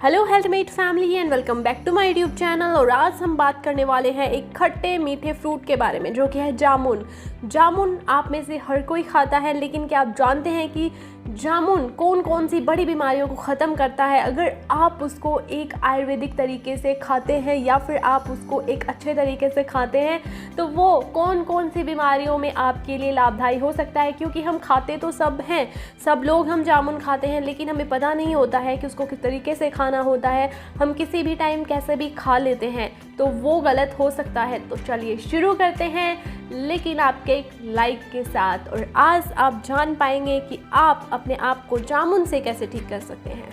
Hello Healthmate family and welcome back to my YouTube channel. और आज हम बात करने वाले हैं एक खट्टे मीठे फ्रूट के बारे में जो कि है जामुन। जामुन आप में से हर कोई खाता है, लेकिन क्या आप जानते हैं कि जामुन कौन कौन सी बड़ी बीमारियों को ख़त्म करता है अगर आप उसको एक आयुर्वेदिक तरीके से खाते हैं या फिर आप उसको एक अच्छे तरीके से खाते हैं तो वो कौन कौन सी बीमारियों में आपके लिए लाभदायी हो सकता है। क्योंकि हम खाते तो सब हैं, सब लोग हम जामुन खाते हैं, लेकिन हमें पता नहीं होता है कि उसको किस तरीके से खाना होता है। हम किसी भी टाइम कैसे भी खा लेते हैं तो वो गलत हो सकता है। तो चलिए शुरू करते हैं, लेकिन आपके एक लाइक के साथ। और आज आप जान पाएंगे कि आप अपने आप को जामुन से कैसे ठीक कर सकते हैं।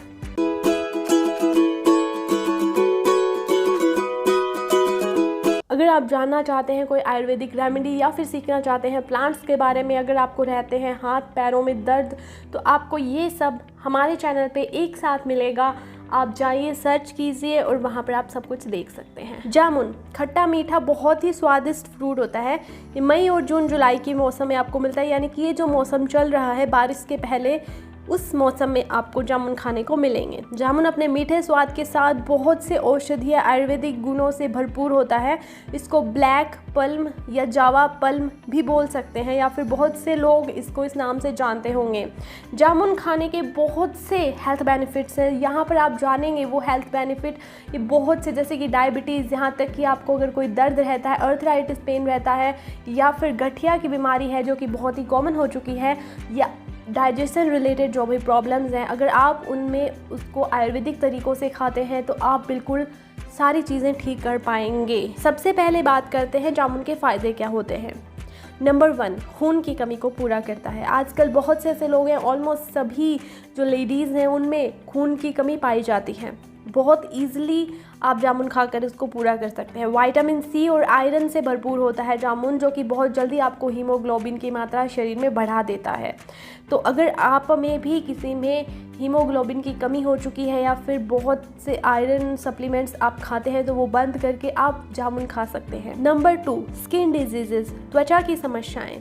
अगर आप जानना चाहते हैं कोई आयुर्वेदिक रेमेडी या फिर सीखना चाहते हैं प्लांट्स के बारे में, अगर आपको रहते हैं हाथ पैरों में दर्द, तो आपको ये सब हमारे चैनल पे एक साथ मिलेगा। आप जाइए, सर्च कीजिए और वहाँ पर आप सब कुछ देख सकते हैं। जामुन खट्टा मीठा बहुत ही स्वादिष्ट फ्रूट होता है। ये मई और जून जुलाई के मौसम में आपको मिलता है, यानी कि ये जो मौसम चल रहा है बारिश के पहले, उस मौसम में आपको जामुन खाने को मिलेंगे। जामुन अपने मीठे स्वाद के साथ बहुत से औषधीय आयुर्वेदिक गुणों से भरपूर होता है। इसको ब्लैक पल्म या जावा पल्म भी बोल सकते हैं, या फिर बहुत से लोग इसको इस नाम से जानते होंगे। जामुन खाने के बहुत से हेल्थ बेनिफिट्स हैं, यहाँ पर आप जानेंगे वो हेल्थ बेनिफिट। ये बहुत से, जैसे कि डायबिटीज़, यहाँ तक कि आपको अगर कोई दर्द रहता है, अर्थराइटिस पेन रहता है, या फिर गठिया की बीमारी है जो कि बहुत ही कॉमन हो चुकी है, या डाइजेशन रिलेटेड जो भी प्रॉब्लम्स हैं, अगर आप उनमें उसको आयुर्वेदिक तरीक़ों से खाते हैं तो आप बिल्कुल सारी चीज़ें ठीक कर पाएंगे। सबसे पहले बात करते हैं जामुन के फ़ायदे क्या होते हैं। नंबर 1, खून की कमी को पूरा करता है। आजकल बहुत से ऐसे लोग हैं, ऑलमोस्ट सभी जो लेडीज़ हैं उनमें खून की कमी पाई जाती है। बहुत ईजिली आप जामुन खाकर इसको पूरा कर सकते हैं। विटामिन सी और आयरन से भरपूर होता है जामुन, जो कि बहुत जल्दी आपको हीमोग्लोबिन की मात्रा शरीर में बढ़ा देता है। तो अगर आप में भी किसी में हीमोग्लोबिन की कमी हो चुकी है या फिर बहुत से आयरन सप्लीमेंट्स आप खाते हैं तो वो बंद करके आप जामुन खा सकते हैं। नंबर 2, स्किन डिजीजेस, त्वचा की समस्याएं।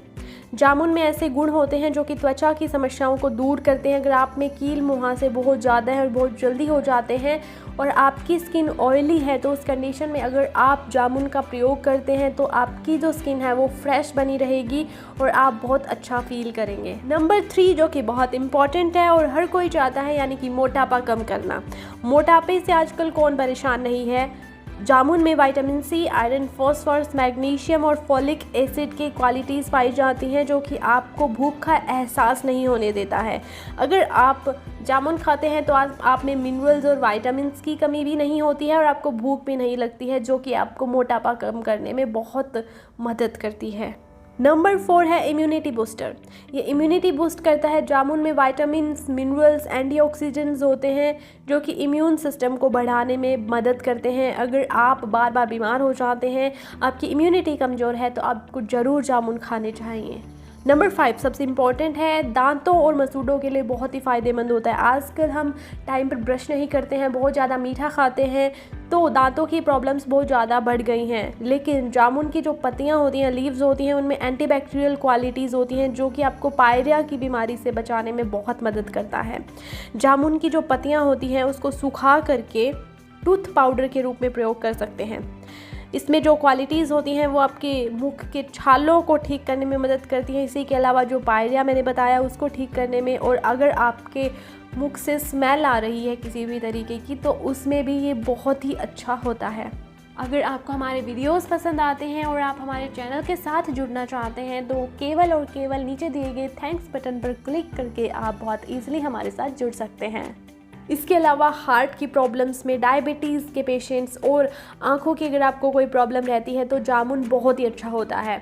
जामुन में ऐसे गुण होते हैं जो कि त्वचा की समस्याओं को दूर करते हैं। अगर आप में कील मुहासे बहुत ज़्यादा है और बहुत जल्दी हो जाते हैं और आपकी स्किन ऑयली है, तो उस कंडीशन में अगर आप जामुन का प्रयोग करते हैं तो आपकी जो स्किन है वो फ्रेश बनी रहेगी और आप बहुत अच्छा फील करेंगे। नंबर 3 जो कि बहुत इंपॉर्टेंट है और हर कोई चाहता है, यानी कि मोटापा कम करना। मोटापे से आजकल कौन परेशान नहीं है। जामुन में vitamin C, iron, phosphorus, magnesium और फॉलिक एसिड की क्वालिटीज़ पाई जाती हैं जो कि आपको भूख का एहसास नहीं होने देता है। अगर आप जामुन खाते हैं तो आप में मिनरल्स और विटामिन्स की कमी भी नहीं होती है और आपको भूख भी नहीं लगती है, जो कि आपको मोटापा कम करने में बहुत मदद करती है। नंबर 4 है इम्यूनिटी बूस्टर। ये इम्यूनिटी बूस्ट करता है। जामुन में विटामिन्स, मिनरल्स, एंटीऑक्सीडेंट्स होते हैं जो कि इम्यून सिस्टम को बढ़ाने में मदद करते हैं। अगर आप बार बार बीमार हो जाते हैं, आपकी इम्यूनिटी कमज़ोर है, तो आपको ज़रूर जामुन खाने चाहिए। नंबर 5 सबसे इम्पॉर्टेंट है, दांतों और मसूड़ों के लिए बहुत ही फ़ायदेमंद होता है। आजकल हम टाइम पर ब्रश नहीं करते हैं, बहुत ज़्यादा मीठा खाते हैं, तो दांतों की प्रॉब्लम्स बहुत ज़्यादा बढ़ गई हैं। लेकिन जामुन की जो पत्तियां होती हैं, लीव्स होती हैं, उनमें एंटीबैक्टीरियल क्वालिटीज़ होती हैं जो कि आपको पायरिया की बीमारी से बचाने में बहुत मदद करता है। जामुन की जो पत्तियाँ होती हैं उसको सुखा करके टूथ पाउडर के रूप में प्रयोग कर सकते हैं। इसमें जो क्वालिटीज़ होती हैं वो आपके मुख के छालों को ठीक करने में मदद करती हैं। इसी के अलावा जो पायरिया मैंने बताया उसको ठीक करने में, और अगर आपके मुख से स्मेल आ रही है किसी भी तरीके की तो उसमें भी ये बहुत ही अच्छा होता है। अगर आपको हमारे वीडियोस पसंद आते हैं और आप हमारे चैनल के साथ जुड़ना चाहते हैं तो केवल और केवल नीचे दिए गए थैंक्स बटन पर क्लिक करके आप बहुत ईजिली हमारे साथ जुड़ सकते हैं। इसके अलावा हार्ट की प्रॉब्लम्स में, डायबिटीज़ के पेशेंट्स और आँखों की अगर आपको कोई प्रॉब्लम रहती है तो जामुन बहुत ही अच्छा होता है।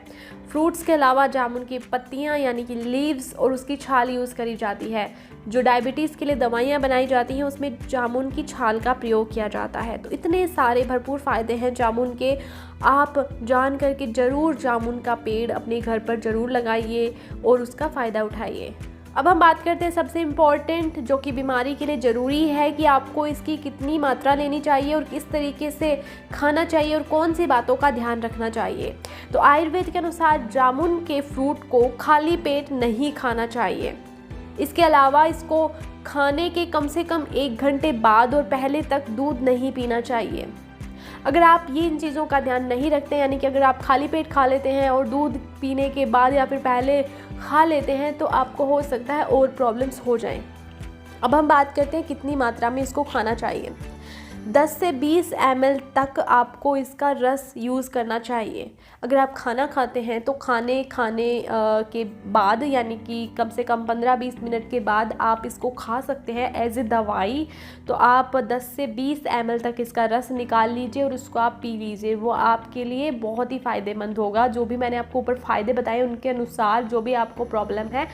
फ्रूट्स के अलावा जामुन की पत्तियाँ यानी कि लीव्स और उसकी छाल यूज़ करी जाती है। जो डायबिटीज़ के लिए दवाइयाँ बनाई जाती हैं उसमें जामुन की छाल का प्रयोग किया जाता है। तो इतने सारे भरपूर फ़ायदे हैं जामुन के, आप जान करके ज़रूर जामुन का पेड़ अपने घर पर ज़रूर लगाइए और उसका फ़ायदा उठाइए। अब हम बात करते हैं सबसे इम्पॉर्टेंट, जो कि बीमारी के लिए ज़रूरी है कि आपको इसकी कितनी मात्रा लेनी चाहिए और किस तरीके से खाना चाहिए और कौन सी बातों का ध्यान रखना चाहिए। तो आयुर्वेद के अनुसार जामुन के फ्रूट को खाली पेट नहीं खाना चाहिए। इसके अलावा इसको खाने के कम से कम 1 घंटे बाद और पहले तक दूध नहीं पीना चाहिए। अगर आप ये इन चीज़ों का ध्यान नहीं रखते, यानी कि अगर आप खाली पेट खा लेते हैं और दूध पीने के बाद या फिर पहले खा लेते हैं, तो आपको हो सकता है और प्रॉब्लम्स हो जाएं। अब हम बात करते हैं कितनी मात्रा में इसको खाना चाहिए। 10 से 20 ml तक आपको इसका रस यूज़ करना चाहिए। अगर आप खाना खाते हैं तो खाने के बाद, यानी कि कम से कम 15-20 मिनट के बाद आप इसको खा सकते हैं एज ए दवाई। तो आप 10 से 20 ml तक इसका रस निकाल लीजिए और उसको आप पी लीजिए। वो आपके लिए बहुत ही फ़ायदेमंद होगा। जो भी मैंने आपको ऊपर फ़ायदे बताए उनके अनुसार जो भी आपको प्रॉब्लम है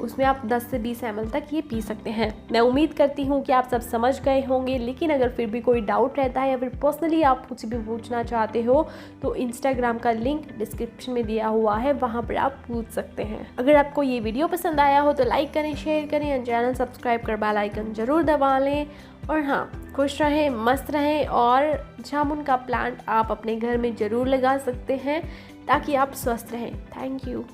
उसमें आप 10 से 20 ml तक ये पी सकते हैं। मैं उम्मीद करती हूँ कि आप सब समझ गए होंगे, लेकिन अगर फिर भी कोई डाउट रहता है या फिर पर्सनली आप कुछ भी पूछना चाहते हो तो इंस्टाग्राम का लिंक डिस्क्रिप्शन में दिया हुआ है, वहाँ पर आप पूछ सकते हैं। अगर आपको ये वीडियो पसंद आया हो तो लाइक करें, शेयर करें और चैनल सब्सक्राइब कर बेल आइकन ज़रूर दबा लें। और हाँ, खुश रहें, मस्त रहें और जामुन का प्लांट आप अपने घर में ज़रूर लगा सकते हैं ताकि आप स्वस्थ रहें। Thank you.